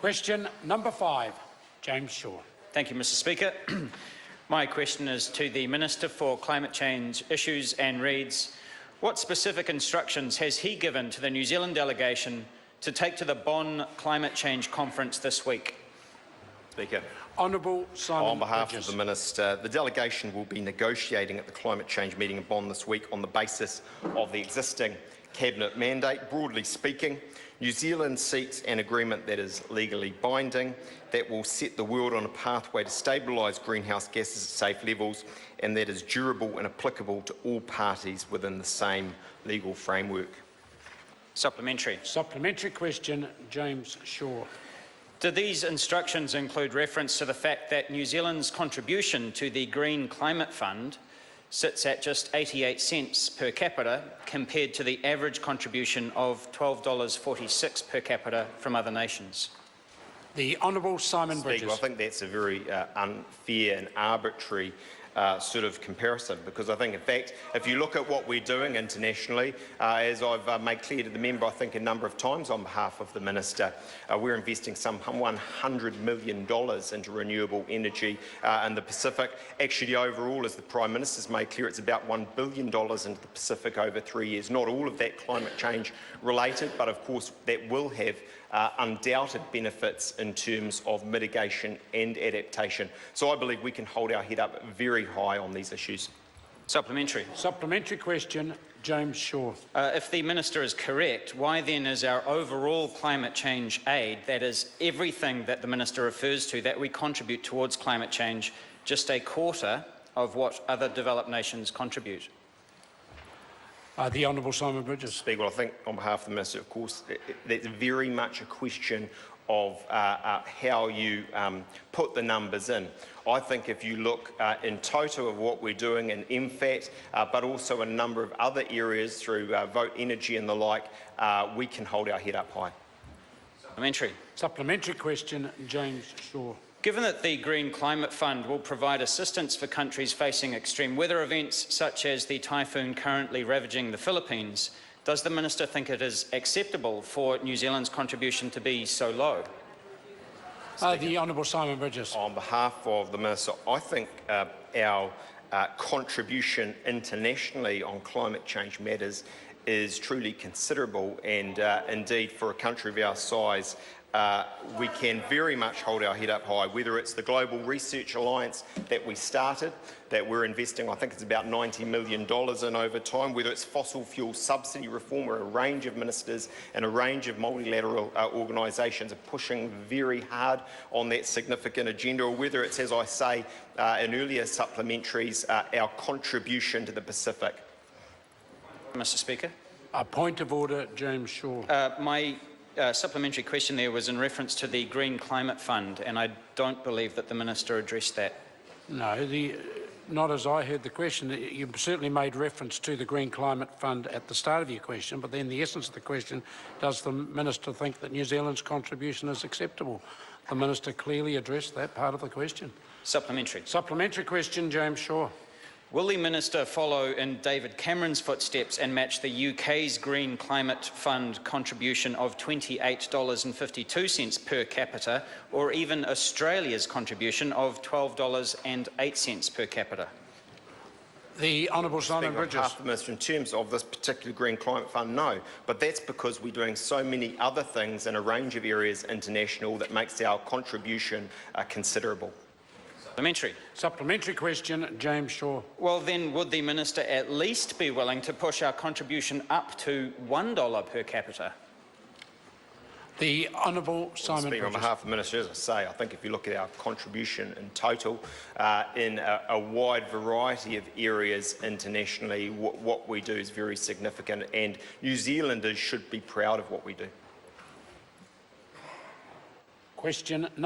Question number 5, James Shaw. Thank you, Mr Speaker. My question is to the Minister for Climate Change Issues and reads, what specific instructions has he given to the New Zealand delegation to take to the Bonn Climate Change Conference this week? Speaker. Honourable Simon On behalf Bridges. of the Minister, the delegation will be negotiating at the climate change meeting in Bonn this week on the basis of the existing Cabinet mandate. Broadly speaking, New Zealand seeks an agreement that is legally binding, that will set the world on a pathway to stabilise greenhouse gases at safe levels, and that is durable and applicable to all parties within the same legal framework. Supplementary. Supplementary question, James Shaw. Do these instructions include reference to the fact that New Zealand's contribution to the Green Climate Fund sits at just 88 cents per capita compared to the average contribution of $12.46 per capita from other nations? The Honourable Simon Speaker, Bridges. I think that's a very unfair and arbitrary sort of comparison, because I think, in fact, if you look at what we're doing internationally, as I've made clear to the member, I think a number of times on behalf of the Minister, we're investing some $100 million into renewable energy in the Pacific. Actually, overall, as the Prime Minister's made clear, it's about $1 billion into the Pacific over 3 years. Not all of that climate change related, but of course that will have undoubted benefits in terms of mitigation and adaptation. So I believe we can hold our head up very high on these issues. Supplementary. Supplementary question, James Shaw. If the Minister is correct, why then is our overall climate change aid, that is everything that the Minister refers to that we contribute towards climate change, just a quarter of what other developed nations contribute? The Honourable Simon Bridges. Speaker, well, I think on behalf of the Minister, of course, that's very much a question of how you put the numbers in. I think if you look in total of what we're doing in MFAT, but also a number of other areas through Vote Energy and the like, we can hold our head up high. Supplementary. Supplementary question, James Shaw. Given that the Green Climate Fund will provide assistance for countries facing extreme weather events such as the typhoon currently ravaging the Philippines, does the Minister think it is acceptable for New Zealand's contribution to be so low? The Honourable Simon Bridges. On behalf of the Minister, I think our contribution internationally on climate change matters is truly considerable, and indeed for a country of our size, we can very much hold our head up high, whether it's the Global Research Alliance that we started, that we're investing, I think it's about $90 million in over time, whether it's fossil fuel subsidy reform, where a range of ministers and a range of multilateral organisations are pushing very hard on that significant agenda, or whether it's, as I say in earlier supplementaries, our contribution to the Pacific. Mr Speaker. A point of order, James Shaw. My supplementary question there was in reference to the Green Climate Fund, and I don't believe that the Minister addressed that. No, not as I heard the question. You certainly made reference to the Green Climate Fund at the start of your question, but then the essence of the question, does the Minister think that New Zealand's contribution is acceptable? The Minister clearly addressed that part of the question. Supplementary. Supplementary question, James Shaw. Will the Minister follow in David Cameron's footsteps and match the UK's Green Climate Fund contribution of $28.52 per capita, or even Australia's contribution of $12.08 per capita? The Honourable Simon Bridges. Half the Minister, in terms of this particular Green Climate Fund, no. But that's because we're doing so many other things in a range of areas international that makes our contribution considerable. Supplementary. Supplementary question, James Shaw. Well, then, would the Minister at least be willing to push our contribution up to $1 per capita? The Honourable Simon Speaker, Bridges. on behalf of the Minister, as I say, I think if you look at our contribution in total in a wide variety of areas internationally, what we do is very significant, and New Zealanders should be proud of what we do. Question number